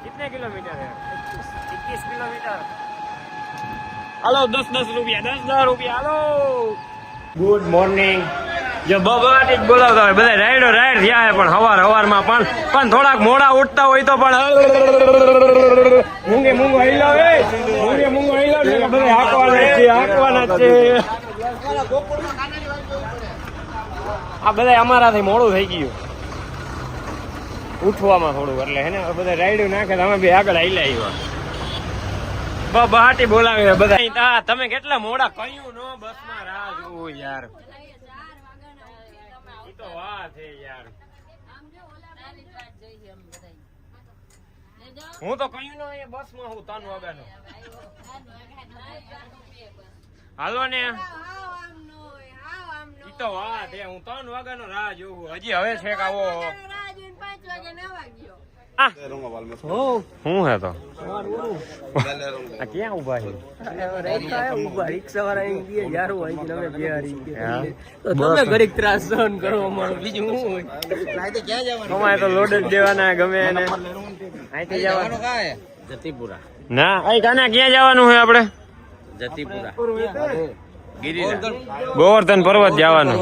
कितने किलोमीटर है? 21 kilometre. Hello 10-10 રૂપિયા 10-10 રૂપિયા હાલો. Good morning. જો બબાટી જ બોલાવતા હોય બધા રાઈડો રાઈડ થયા છે પણ હવારમાં પણ થોડાક મોડા ઉઠતા હોય તો પણ મૂંગે મૂંગો હિલાવે ને બધા હાંકવાના છે. આ બધા અમારાથી મોડું થઈ ગયું ઉઠવામાં થોડું એટલે હે ને બધા રાઈડો નાખે તો અમે બી આગળ હાલ્યા આવ્યા. બહાટી બોલાવે બધા. તમે કેટલા મોડા કયું નો બસમાં રાહ જોવું યાર. ઈ તો વાત હે યાર. હું તો કયું નો એ બસમાં હું 3 વાગ્યાનો. હાલો ને ઈ તો વાત હે. હું 3 વાગ્યાનો રાહ જોઉં. હજી હવે છે કે આવો શું હે તો ક્યાં ઉભા છે? રિક્ષા વાળા ઘડીક ત્રાસ સહન કરો બીજું શું હોય. અમારે તો લોડ જ દેવાના ગમે એને. અહીંથી જવાનું જતીપુરા ના અહીં કાના ક્યાં જવાનું હોય આપડે? જતીપુરા ગોવર્ધન પર્વત જવાનું.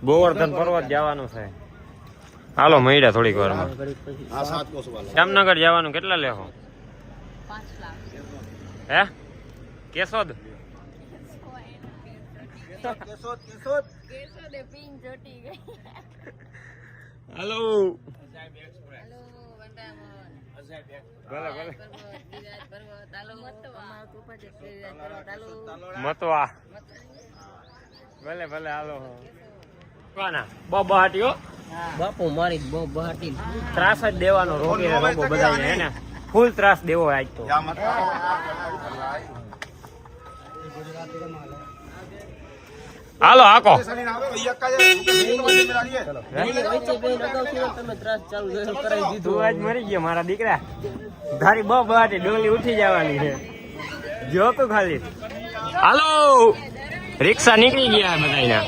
ગોવર્ધન પર્વત જવાનું છે. હાલો મળ્યા થોડીક વારમાં. જામનગર જવાનું કેટલા લેખો? 5 લાખ. હે કેશોદ હાલો મતવા ભલે ભલે હાલો. બહાટીઓ બાપુ મારી બહાટી ત્રાસ જ દેવાનો રોગી રોગો બધા હે ને ફૂલ ત્રાસ દેવો આજ તો. હાલો હાકો તું આજ મરી ગયો મારા દીકરા. તારી બહાટી ડોલી ઉઠી જવાની છે જો તું ખાલી. હાલો રિક્ષા નીકળી ગયા બધાના.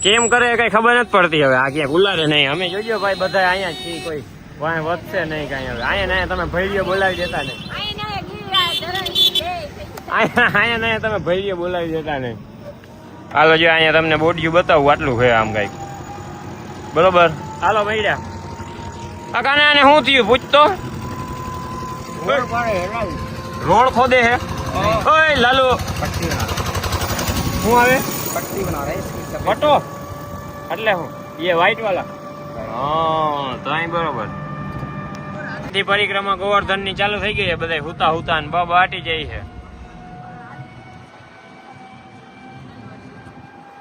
કેમ કરે કઈ ખબર નથી પડતી હવે. આ ક્યાંક ઉલારે નહીં. અમે જોજો ભાઈ બધા અહીંયા છીએ. કોઈ વાય વધશે નહીં કઈ. હવે અહીંયા તમે ભૈરીઓ બોલાવી દેતા નહીં. અહીંયા તમે ભૈરીઓ બોલાવી દેતા નહીં. હાલો જો અહીંયા તમને બોડિયું બતાવું આટલું છે આમ કઈક બરોબર. હાલો ભૈયા કાકાને આને શું થયું પૂછતો? રોડ ખોદે હે. ઓય લાલુ શું આવે? પટ્ટી બનાવે પટ્ટો એટલે હું એ વ્હાઈટ વાળા. હા તો અહીં બરોબર. પરિક્રમા ગોવર્ધન ની ચાલુ થઈ ગઈ છે. બધા હુતા હુતા ને બાબા હાટી જાય છે.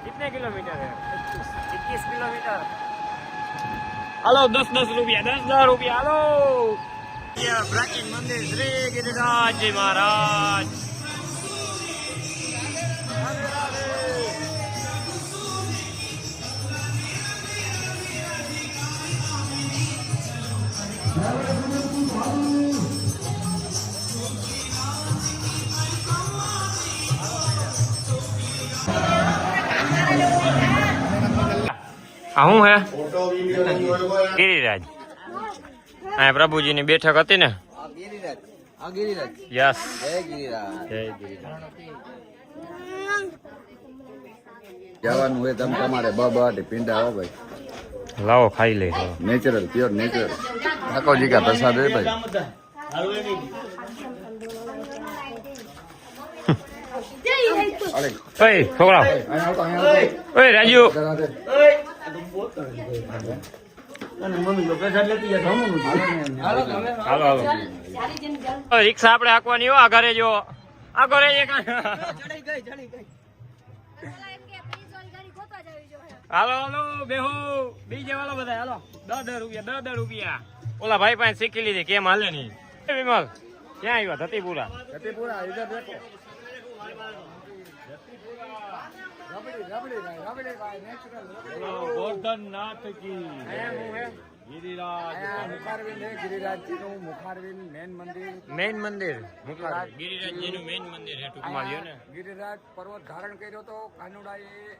कितने किलोमीटर है? 21 किलोमीटर. हेलो 10-10 રૂપિયા 10-10 રૂપિયા હાલો. પ્રાચીન મંદિર શ્રી ગિરિરાજજી મહારાજ. હું હે ગિરિરાજ. આ પ્રભુજી ની બેઠક હતી ને. યસ જય ગિરિરાજ. જવાનું હોય તમે તમારે બબાટી પિંડા હો ભાઈ. લાવો ખાઈ લઈ. નેચરલ પ્યોર નેચરલ ઠાકોરજી કા પ્રસાદ है भाई. ઓય છોકરા ઓય રાજુ હાલો હાલો રિક્ષા આપણે હાંકવાની હો. આ ઘરે જો આ ઘરે હાલો હાલો બેહુ બીજે વાળો બધા હાલો 10 રૂપિયા 10 રૂપિયા. ઓલા ભાઈ પાસે શીખી લીધી કેમ હાલે નહીં. વિમલ ક્યાં આવ્યા? ધતીપુરા. ગોવર્ધનનાથ કી મેન મંદિર ગિરિરાજજી નું મેન મંદિર છે ટૂંકમાં લ્યો ને. ગિરિરાજ પર્વત ધારણ કર્યો તો કાનુડાએ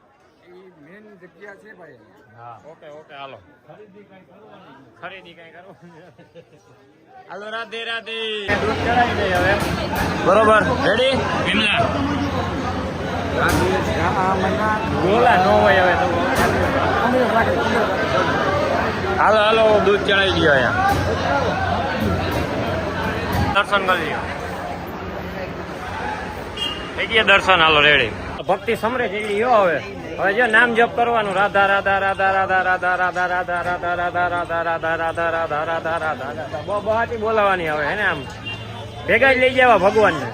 મેન જગ્યા છે ભાઈ. હા ઓકે ઓકે હાલો ખરીદી કઈ કરવું હાલો રાધે રાધે દૂધ ચડાવી દઈએ હવે બરોબર રેડી વિમલા ગોલા નો હોય હવે તો હાલો હાલો દૂધ ચડાવી દો અહીંયા દર્શન કરી લ્યો થઈ ગયા દર્શન હાલો રેડી ભક્તિ સમરે જેટલી યો હવે હવે જો નામ જપ કરવાનું રાધા રાધા રાધા રાધા રાધા રાધા રાધા રાધા રાધા રાધા રાધા રાધા રાધા રાધા રાધા બહુ બહાટી બોલાવાની હવે એને આમ ભેગા જ લઈ જવા ભગવાનને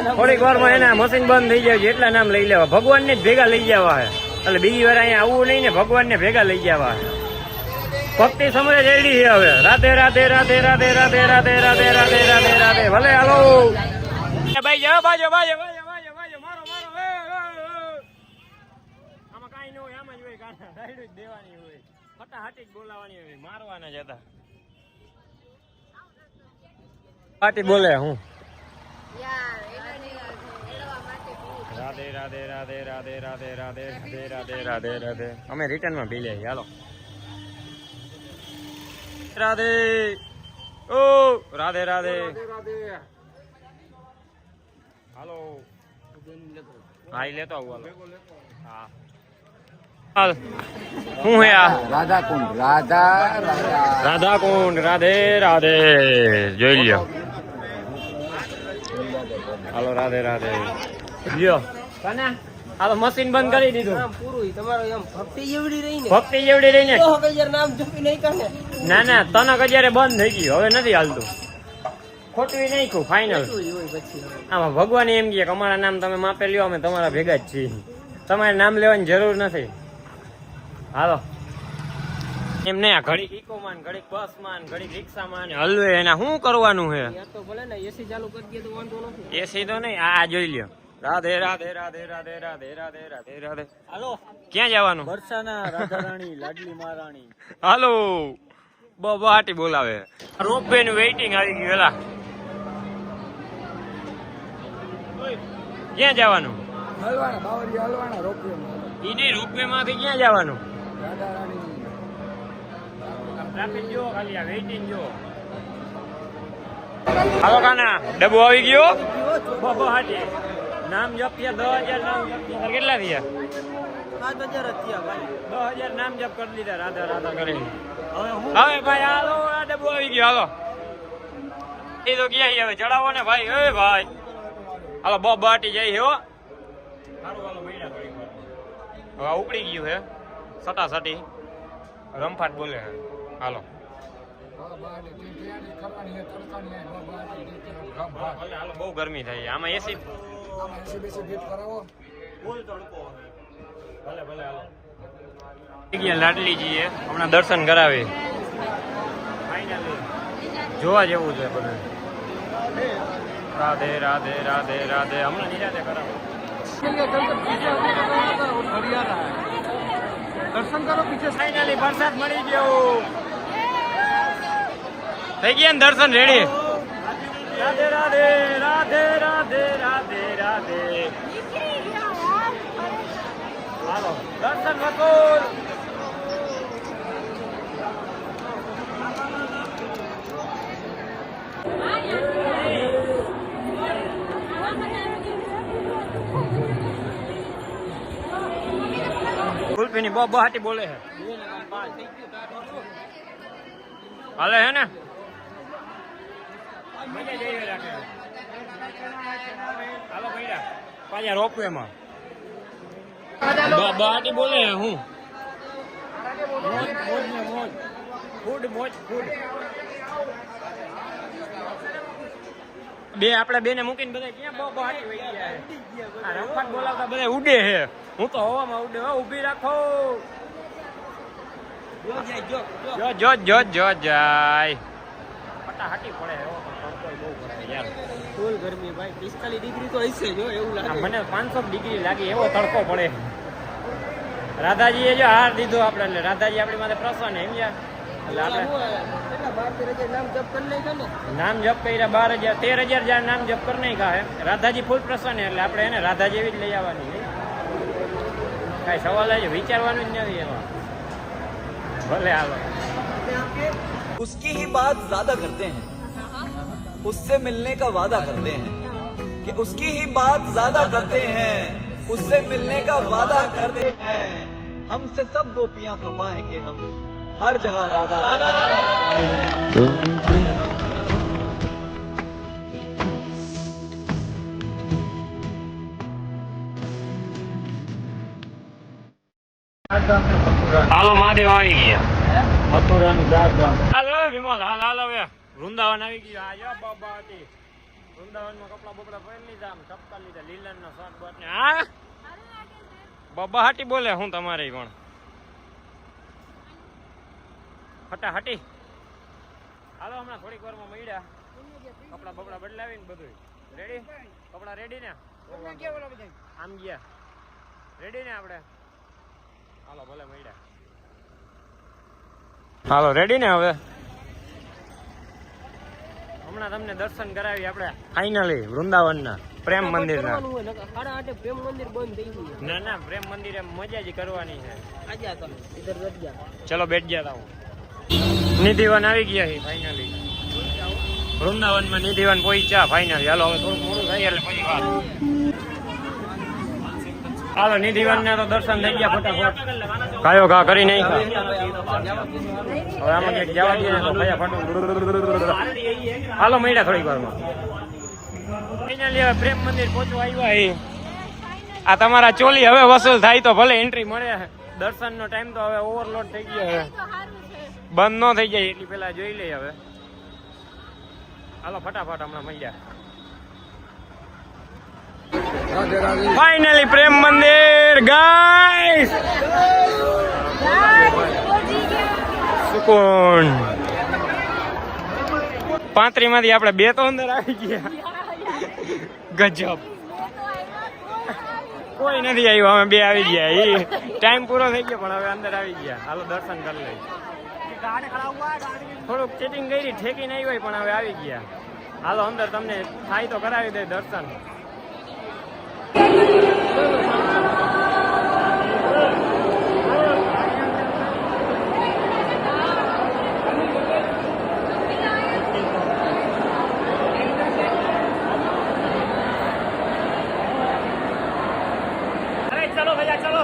થોડીક વારમાં એને મશીન બંધ થઈ જાય એટલા નામ લઈ લેવા ભગવાનને જ ભેગા લઈ જવા હે એટલે બીજી વાર અહીંયા આવવું નહીં ને ભગવાનને ભેગા લઈ જવા હે ભક્તિ સમરે જેડી છે હવે રાધે રાધે રાધે રાધે રાધે રાધે રાધે રાધે રાધે રાધે ભલે હાલો ભાઈ જાઓ બાજો બાજો બાજો બાજો બાજો મારો મારો આમાં કાઈ ન હોય આમ જ હોય કાના રાયડું જ દેવાની હોય ફટાહાટી જ બોલાવાની હોય મારવાના જ હતા પાટી બોલે હું રાધે રાધે રાધે રાધે રાધે રાધે રાધે રાધે રાધે રાધે અમે રિટર્ન માં પી લઈએ હાલો રાધે ઓ રાધે રાધે હાલો હા લેતો આવું હાલો હા હાલ શું હે આ રાધાકુંડ રાધાકુંડ રાધે રાધે જોઈ લ્યો હાલો રાધે રાધે લ્યો કાના હાલો મશીન બંધ કરી દીધું ભક્તિ જેવડી રહી ને ના ના તનક હજારે બંધ થઈ ગયું હવે નથી હાલતું ખોટવી નાખ્યું ફાઈનલ આમાં ભગવાન એમ કહે કે અમારા નામ તમે માપે લ્યો અમે તમારા ભેગા જ છીએ તમારે નામ લેવાની જરૂર નથી હાલો એમ નહીં આ ઘડીક ઇકોમાન ઘડીક બસમાન ઘડીક રિક્ષામાં હલવે એના શું કરવાનું છે એસી ચાલુ કરી દે તો વાંધો નથી એસી તો નહીં આ જોઈ લ્યો રાધે રાધે રાધે રાધે રાધે રાધે રાધે રાધે હાલો ક્યાં જવાનું બરસાના રાધા રાણી લાડલી મહારાણી હાલો બહાટી બોલાવે રોપવે નું વેઇટિંગ આવી ગયું એલા ક્યાં જવાનું હલવાના રોપવે ઈ નહીં રોપવે માંથી ક્યાં જવાનું ટ્રાફિક જો ખાલી આ વેઇટિંગ જો હાલો કાના ડબ્બો આવી ગયો બહાટી નામ જપ થયા 10,000 નામ જપ થયા કેટલા થયા 7,000 થયા ભાઈ 10,000 નામ જપ કરી દીધા રાધા રાધા કરીને હવે ભાઈ હાલો આ ડબ્બો આવી ગયો હાલો એ તો ક્યાં હવે ચડાવો ને ભાઈ એ ભાઈ હાલો બાટી જાય હો સારું હાલો મહિના થોડી હવે ઉપડી ગયું હે સટાસટી રમફાટ બોલે હાલો હાલો બહુ ગરમી થાય આમાં એસી લાડલીજી હમણાં દર્શન કરાવે જોવા જેવું છે બધું રાધે રાધે રાધે રાધે હમણાં નિરાતે કરાવો દર્શન કરો પીછે ફાઇનલી વરસાદ મળી ગયો થઈ ગયા ને દર્શન રેડી રાધે રાધે રાધે રાધે રાધે રાધે હાલો દર્શન વસૂલ કુલ્ફીની બહાટી બોલે છે હાલે હે ને હાલો ભાઈ પાછા રોપવે માં બહાટી બોલે હું ફૂડ મોજ ફૂડ બે આપણે બેને મૂકીને બધા ક્યાં બહાટી વહી ગયા રમફાટ બોલાવતા બધા ઉડે હે હું તો હવામાં ઉડે ઉભી રાખો જો જાય ફટાહાટી પડે યાર ફૂલ ગરમી ભાઈ 45 ડિગ્રી તો હશે જો એવું લાગે મને 500 ડિગ્રી લાગે એવો તડકો પડે રાધાજીએ જો હાર દીધો આપણે એટલે રાધાજી આપણી માથે પ્રસન્ન એમ યાર નામ જપ કર્યા 12,000 13,000 નામ જપ કરી નાખ્યા રાધાજી ફૂલ પ્રસન્ન એટલે આપણે એને રાધા જેવી જ લઈ આવવાની કાંઈ સવાલ જ વિચારવાનું જ નથી એમાં. ભલે હાલો. उसकी ही बात ज्यादा करते हैं उससे मिलने का वादा करते हैं कि उसकी ही बात ज्यादा करते हैं उससे मिलने का वादा करते हैं हमसे सब गोपियां तो पाएंगे हम हर जगह राधा હાલો મહાદેવ આવી ગયા. હાલો વિમલ હાલ હાલ હવે વૃંદાવન આવી ગયું. આ જો બાબા હતી વૃંદાવનમાં કપડા બપડા પહેરી લીધા, આમ ચપ્પલ લીધા, લીલન નો શર્ટ બટ ને હા બાબા હાટી બોલે હું તમારે પણ હટા હટી. હાલો હમણાં થોડીક વારમાં મળ્યા, કપડા બપડા બદલાવીને બધું રેડી. કપડા રેડી ને આમ ગયા રેડી ને આપણે. હાલો ભલે મળ્યા. હાલો રેડી ને હવે હમણાં તમને દર્શન કરાવી આપણે ફાઇનલી વૃંદાવનના પ્રેમ મંદિરના. ના ના પ્રેમ મંદિર એમ મજા જ કરવાની છે. ચલો બેઠ ગયા તા. નિધિવન આવી ગયા છે ફાઇનલી વૃંદાવનમાં. નિધિવન પહોંચ્યા ફાઇનલી. હાલો હવે થોડું મોડું થાય એટલે પછી વાત. હાલો નિધિવન ને તો દર્શન થઈ ગયા ફટાફટ. કાયો ઘા કરી નહીં. હવે આમાં ક્યાંક જવા દઈએ તો ભયા ફાટું. હાલો મળ્યા થોડીક વારમાં. ફાઇનલી હવે પ્રેમ મંદિર પહોંચવા આવ્યા. આ તમારા ચોલી હવે વસૂલ થાય તો ભલે એન્ટ્રી મળે. દર્શન નો ટાઈમ તો હવે ઓવરલોડ થઈ ગયો છે, બંધ ન થઈ જાય એટલી પેલા જોઈ લઈએ હવે. હાલો ફટાફટ હમણાં મળ્યા. ફાઇનલી પ્રેમ મંદિર ગાઈસ. સુકૂન 35 માંથી આપણે 2 તો અંદર આવી ગયા. ગજબ. કોઈ નથી આવ્યું, અમે 2 આવી ગયા. એ ટાઈમ પૂરો થઈ ગયો પણ હવે અંદર આવી ગયા. હાલો દર્શન કરી લઈ. થોડુંક ચેટિંગ કરી ઠેકીને આવી હોય પણ હવે આવી ગયા. હાલો અંદર તમને થાય તો કરાવી દે દર્શન. ચલો ભૈયા ચલો.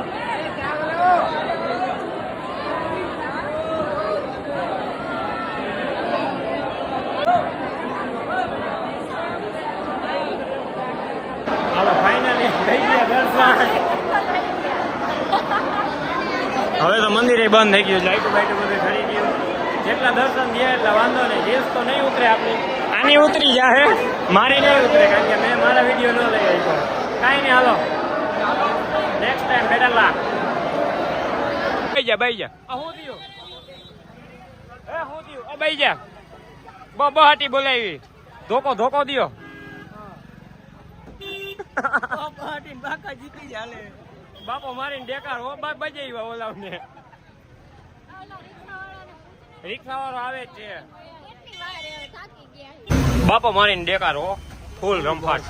હાલો ફાઇનલી થઈ ગયા દર્શન. હવે તો મંદિર બંધ થઈ ગયું. લાઈટો બાઈટો બધું ખરી ગયું. જેટલા દર્શન થયા એટલા વાંધો નહીં. રેસ તો નહીં ઉતરે આપણી. આની ઉતરી જાહે, મારી નહીં ઉતરે કારણ કે મેં મારા વિડીયો ન લઈ આવ્યો. કાંઈ નહીં હાલો નેક્સ્ટ ટાઈમ બેટર લાખ. બાઈ જા આ હું થયું એ હું થયું એ બાઈ જા બહાટી બોલાવી. ધોકો ધોકો દિયો. બાપો મારીને ડેકાર હો બજાઈ ઓલાવને. રિક્ષા વાળો આવે જ છે. બાપો મારીને ડેકાર હો. ફૂલ રમફાટ.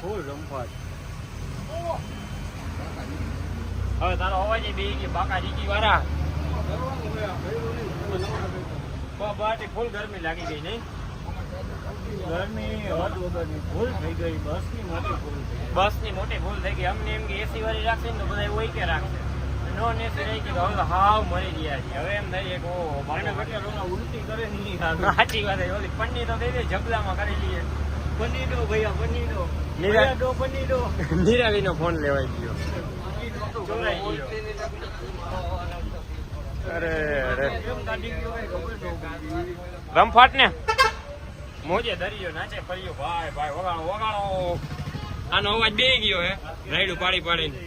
હવે તારો અવાજ બી ગયો બાકા જીકી વાળા. બાટી ફૂલ ગરમી લાગી ગઈ નહીં. ભૂલ થઈ ગઈ. બસની મોટી ભૂલ થઈ ગઈ. અમને એમ કે એસી વાળી રાખશે ને તો બધા હોય કે રાખશે. નોન એસી રહી ગઈ તો હવે હાવ મરી ગયા છે. હવે એમ થાય કે ઉલટી કરે નહીં. સાચી વાત. ઓલી પન્ની તો થઈ ગઈ જબલામાં કરી લઈએ. પન્ની દો ભૈયા પન્ની દો. નિરાલી નો ફોન લેવાઈ ગયો. અરે અરે રમફાટ ને મોજે દરિયો નાચે ફર્યો. ભાઈ ભાઈ વગાડો વગાડો. આનો અવાજ બે ગયો હે રાયડું પાડી પાડીને.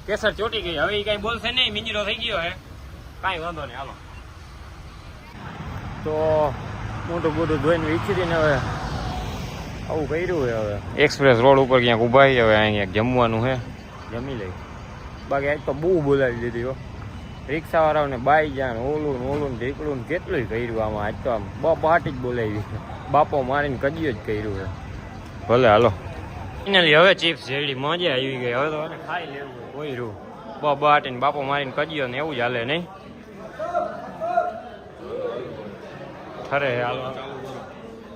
કેસર ચોટી ગઈ. હવે એ કઈ બોલશે નહીં. મિંજરો થઈ ગયો હે. કાંઈ વાંધો નહીં હાલો. તો મોટું મોટું જોઈને વિચારીને હવે આવું કર્યું હે. હવે એક્સપ્રેસ રોડ ઉપર ક્યાંક ઉભા છે. હવે અહીંયા જમવાનું હે, જમી લઈ. બાકી આજ તો બહુ બોલાવી દીધી હો. રિક્ષા વાળાઓને બાઈ જાણ ઓલું ઓલું ઢીકડું કેટલું કર્યું આમાં. આજ તો આમ બહાટી જ બોલાવી. બાપો મારીને કજિયો જ કર્યું છે. ભલે હાલો ફાઇનલી હવે ચિપ્સ જેવડી મજા આવી ગઈ. હવે તો ખાઈ લેવું કોઈ રૂ. બહાટીને બાપો મારીને કજ્યો ને એવું જ હાલે નહીં. ખરે હાલો